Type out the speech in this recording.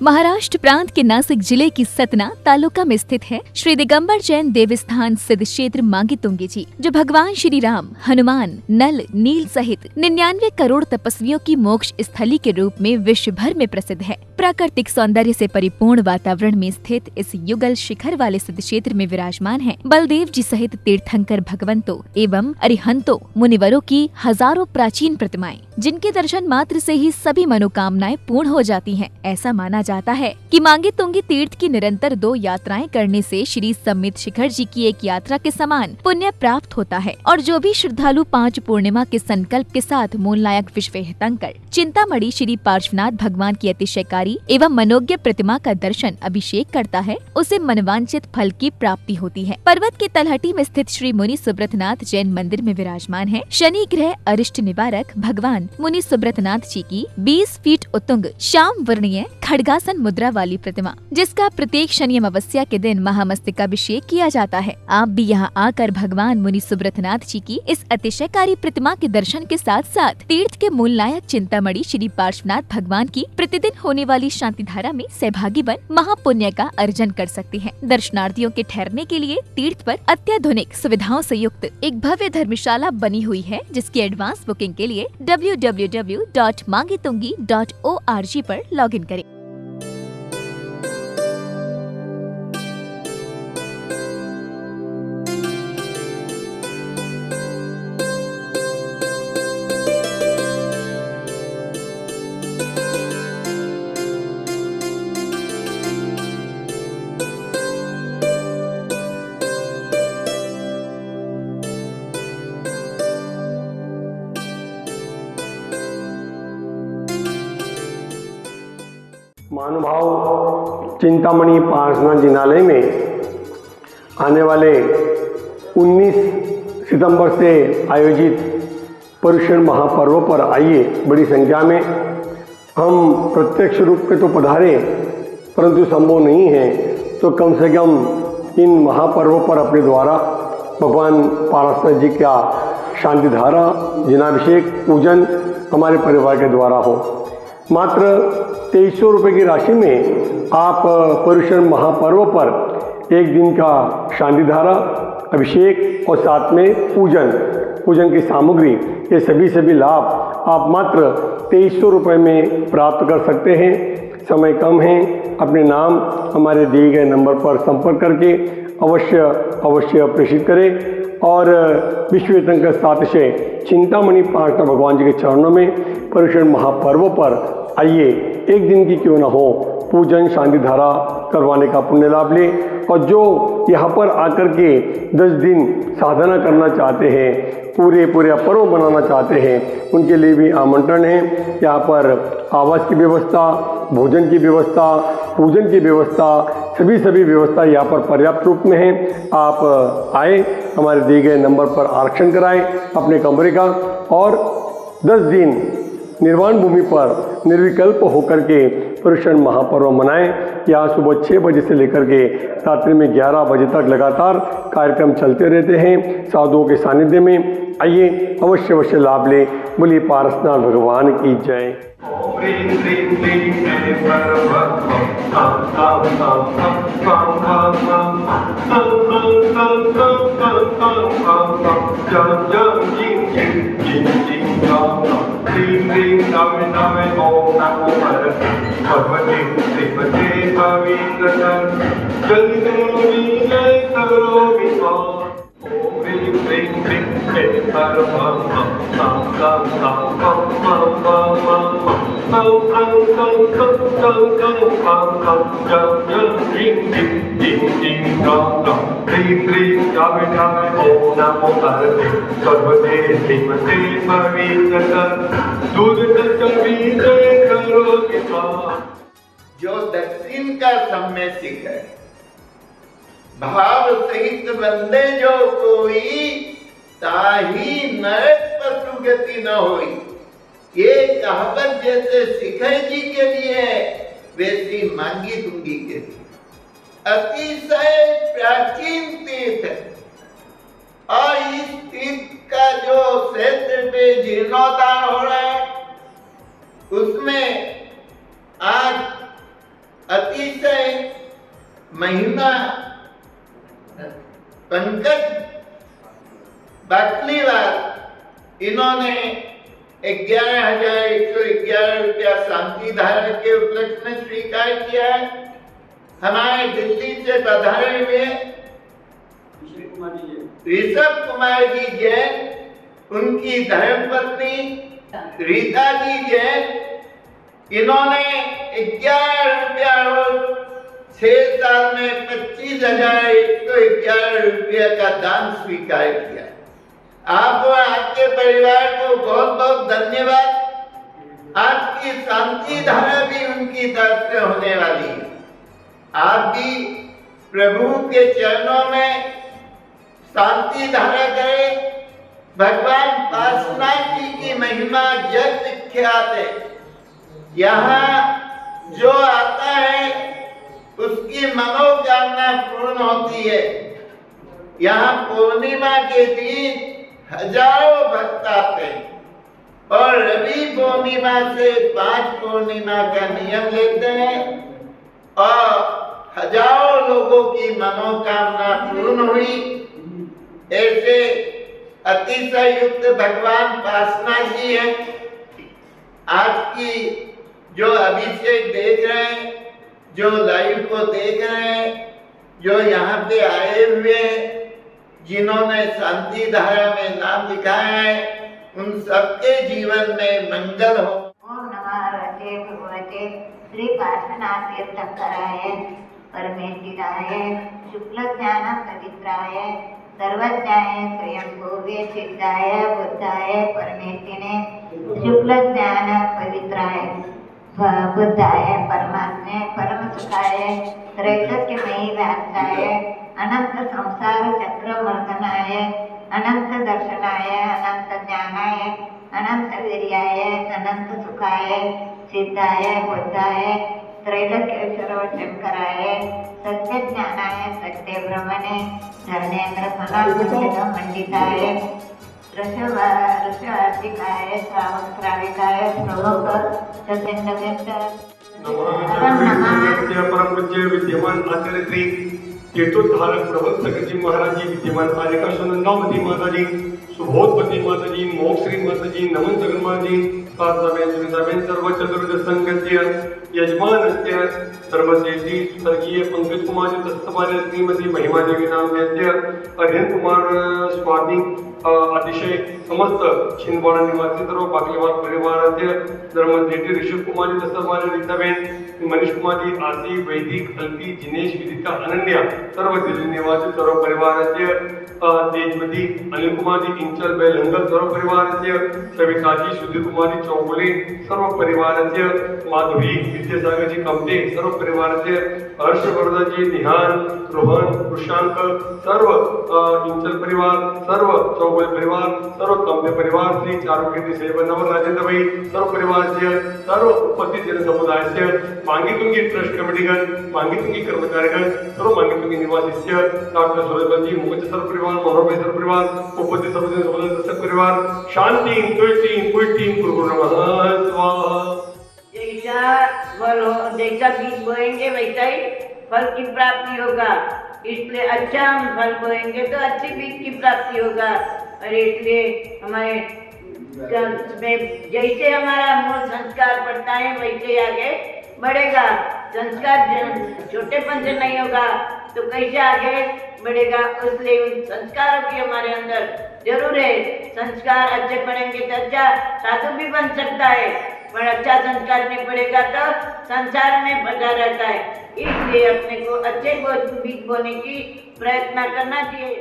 महाराष्ट्र प्रांत के नासिक जिले की सतना तालुका में स्थित है श्री दिगंबर जैन देवस्थान सिद्ध क्षेत्र मांगी तुंगी जी, जो भगवान श्री राम, हनुमान, नल, नील सहित 99 करोड़ तपस्वियों की मोक्ष स्थली के रूप में विश्व भर में प्रसिद्ध है। प्राकृतिक सौंदर्य से परिपूर्ण वातावरण में स्थित इस युगल शिखर वाले सिद्ध क्षेत्र में विराजमान है बलदेव जी सहित तीर्थंकर भगवंतों एवं अरिहंतों मुनिवरों की हजारों प्राचीन प्रतिमाएं, जिनके दर्शन मात्र से ही सभी मनोकामनाएं पूर्ण हो जाती हैं। ऐसा माना जाता है कि मांगी तुंगी तीर्थ की निरंतर 2 यात्राएं करने से श्री सम्मित शिखर जी की एक यात्रा के समान पुण्य प्राप्त होता है और जो भी श्रद्धालु 5 पूर्णिमा के संकल्प के साथ मूलनायक विश्वतीर्थंकर चिंतामणि श्री पार्श्वनाथ भगवान की अतिशयकारी एवं मनोज्ञ प्रतिमा का दर्शन अभिषेक करता है, उसे मनवांचित फल की प्राप्ति होती है। पर्वत के तलहटी में स्थित श्री मुनि सुब्रतनाथ जैन मंदिर में विराजमान है शनि ग्रह अरिष्ट निवारक भगवान मुनि सुब्रतनाथ जी की 20 फीट उत्तुंग श्याम वर्णीय खड्गासन मुद्रा वाली प्रतिमा, जिसका प्रत्येक शनि अमावस्या के दिन महामस्तकाभिषेक किया जाता है। आप भी यहाँ आकर भगवान मुनि सुब्रतनाथ जी की इस अतिशयकारी प्रतिमा के दर्शन के साथ साथ तीर्थ के मूल नायक चिंतामणि श्री पार्श्वनाथ भगवान की प्रतिदिन होने वाली शांति धारा में सहभागी बन महापुण्य का अर्जन कर सकते हैं। दर्शनार्थियों के ठहरने के लिए तीर्थ पर अत्याधुनिक सुविधाओं से युक्त एक भव्य धर्मशाला बनी हुई है, जिसकी एडवांस बुकिंग के लिए www.mangitungi.org पर लॉगिन करें। महानुभाव चिंतामणि पार्श्वनाथ जिनालय में आने वाले 19 सितंबर से आयोजित पर्युषण महापर्व पर आइए बड़ी संख्या में। हम प्रत्यक्ष रूप में तो पधारे, परंतु संभव नहीं है तो कम से कम इन महापर्वों पर अपने द्वारा भगवान पार्श्वनाथ जी का शांतिधारा जिनाभिषेक पूजन हमारे परिवार के द्वारा हो। मात्र 2300 रुपये की राशि में आप पर्युषण महापर्व पर एक दिन का शांतिधारा अभिषेक और साथ में पूजन की सामग्री, ये सभी लाभ आप मात्र 2300 रुपये में प्राप्त कर सकते हैं। समय कम है, अपने नाम हमारे दिए गए नंबर पर संपर्क करके अवश्य प्रेषित करें और विश्वतीर्थंकर सातिशय चिंतामणि पार्श्वनाथ भगवान जी के चरणों में पर्युषण महापर्व पर आइए, एक दिन की क्यों न हो, पूजन शांतिधारा करवाने का पुण्य लाभ ले। और जो यहाँ पर आकर के 10 दिन साधना करना चाहते हैं, पूरे पर्व बनाना चाहते हैं, उनके लिए भी आमंत्रण है। यहाँ पर आवास की व्यवस्था, भोजन की व्यवस्था, पूजन की व्यवस्था, सभी व्यवस्था यहाँ पर पर्याप्त रूप में है। आप आए, हमारे दिए गए नंबर पर आरक्षण कराएं अपने कमरे का और 10 दिन निर्वाण भूमि पर निर्विकल्प होकर के पर्युषण महापर्व मनाएं। यहाँ सुबह 6 बजे से लेकर के रात्रि में 11 बजे तक लगातार कार्यक्रम चलते रहते हैं साधुओं के सानिध्य में। आइए, अवश्य लाभ लें। बोलिए पार्श्वनाथ भगवान की जय। जो दक्षिण का सम्य शिखर भाव सहित बंदे जो कोई, ताही नरक पशु गति न होई। ये कहावत जैसे शिखर जी के लिए है, वैसी मांगी तुंगी के लिए अतिशय प्राचीन तीर्थ है। और इस तीर्थ का जो क्षेत्र पे जीर्णोद्धार हो रहा है, उसमें आज अतिशय महिमा पंकज बाटलीवाल इन्होंने 11,111 रुपया शांति धारा के उपलक्ष्य में स्वीकार किया है। हमारे दिल्ली से पधारे हुए ऋषभ कुमार जी जैन, उनकी धर्मपत्नी रीता जी जैन, इन्होंने 11 रुपया रोज 6 साल में 25,111 रुपया का दान स्वीकार किया। आप और आपके परिवार को बहुत बहुत धन्यवाद। आपकी शांति धारा भी उनकी तरफ से होने वाली है। आप भी प्रभु के चरणों में शांति धारा करें। भगवान पार्श्वनाथ जी की महिमा जग विख्यात है। यहाँ जो आता है उसकी मनोकामना पूर्ण होती है। यहाँ पूर्णिमा के दिन हजारों भक्त आते हैं और रवि पूर्णिमा से 5 पूर्णिमा का नियम लेते हैं और हजारों लोगों की मनोकामना पूर्ण हुई। ऐसे अतिशय युक्त भगवान पार्श्वनाथ जी हैं। आज की जो अभिषेक देख रहे हैं, जो लाइव को देख रहे हैं, जो यहाँ पे आए हुए हैं, जिन्होंने शांति धारा में नाम लिखाया है, उन सबके जीवन में मंगल हो। ओम नमः रते भगवते श्री पार्श्वनाथ तीर्थंकराय परमेश्वराय शुक्ल ज्ञान पवित्राय सर्वज्ञाय स्वयंभूवे सिद्धाय बुद्धाय परमेष्ठिने शुक्ल ज्ञान पवित्राय बुद्धाय परमात्मे परम सुखाय त्रैलोक्यमयी व्याप्ताय अनंत संसार चक्र मर्दनाय अनंत दर्शनाय अनंत ज्ञानाय अनंत वीर्याय अनंत सुखाय सिद्धाय बुद्धाय त्रैलोक्येश्वर शंकराय सत्य ज्ञानाय सत्य ब्रह्मणे धर्मेन्द्र फलात्मक मंडिताय ऋषवार्तिकाय श्राविकाय प्रभोग परम पूज्य विद्यमान आचार्य श्री तीर्थोद्धारक प्रबंधक जी महाराज जी, विद्यमान पालिका सुनंदावती माता जी, सुबोधवती माता जी, मोक्षश्री माता जी, नमन जगन्माता जी, साधनाबेन सुनीताबेन, सर्व चतुर्थ संगत्य यजमानस्य सर्वश्रेष्ठी स्वर्गीय पंकज कुमार जी दस्तवाले श्रीमती महिमा देवी नामन्य अरविंद कुमार स्वामी, अतिशय समस्त छिंदवाड़ा निवासी सर्व बाकलीवाल परिवाराचे धर्मदेवी ऋषभ कुमार जी दस्तवाले रीताबेन, मनीष कुमार जी, आसी वैदिक अल्पी जिनेश विदिता अनन्या, सर्व दिल्ली निवासी सर्व परिवाराचे तेजमती अनिल कुमार जी इंचल बेलंगल सर्व परिवाराचे सविता जी, सुधीर कुमार जी चौगुले सर्व परिवाराचे माधुरी विद्यासागर जी कमते सर्व परिवाराचे हर्षवर्धन जी निहाल रोहन कृषांक सर्व इंचल परिवार सर्व चौगुले परिवार सर्व कमते परिवार श्री चारुकीर्ति सेवन नवर राजेंद्र भाई सर्व परिवाराचे सर्व उपस्थित जन समुदायाचे मांगीतुंगी ट्रस्ट कमिटीगण मांगीतुंगी कर्मचारीगण सर्व मांगीतुंगी निवासीस्य डॉक्टर सूरजभाई जी मुगच सर्व परिवार मनोहरभाई सर्व परिवार उपस्थित सर्व समुदाय परिवार शांति तुष्टि पुष्टि गुरु नमः स्वाहा। जैसा बीज बोएंगे वैसा ही फल की प्राप्ति होगा। इसलिए अच्छा हम फल बोएंगे तो अच्छी बीज की प्राप्ति होगा। और इसलिए हमारे जैसे हमारा मूल संस्कार पड़ता है वैसे आगे बढ़ेगा। संस्कार छोटेपन से नहीं होगा तो कैसे आगे बढ़ेगा। इसलिए उन संस्कारों की हमारे अंदर जरूर है। संस्कार अच्छे पड़ेंगे तो अच्छा साधु भी बन सकता है, पर अच्छा संस्कार नहीं पड़ेगा तो संसार में फंसा रहता है। इसलिए अपने को अच्छे बीज बोने की प्रयत्न करना चाहिए।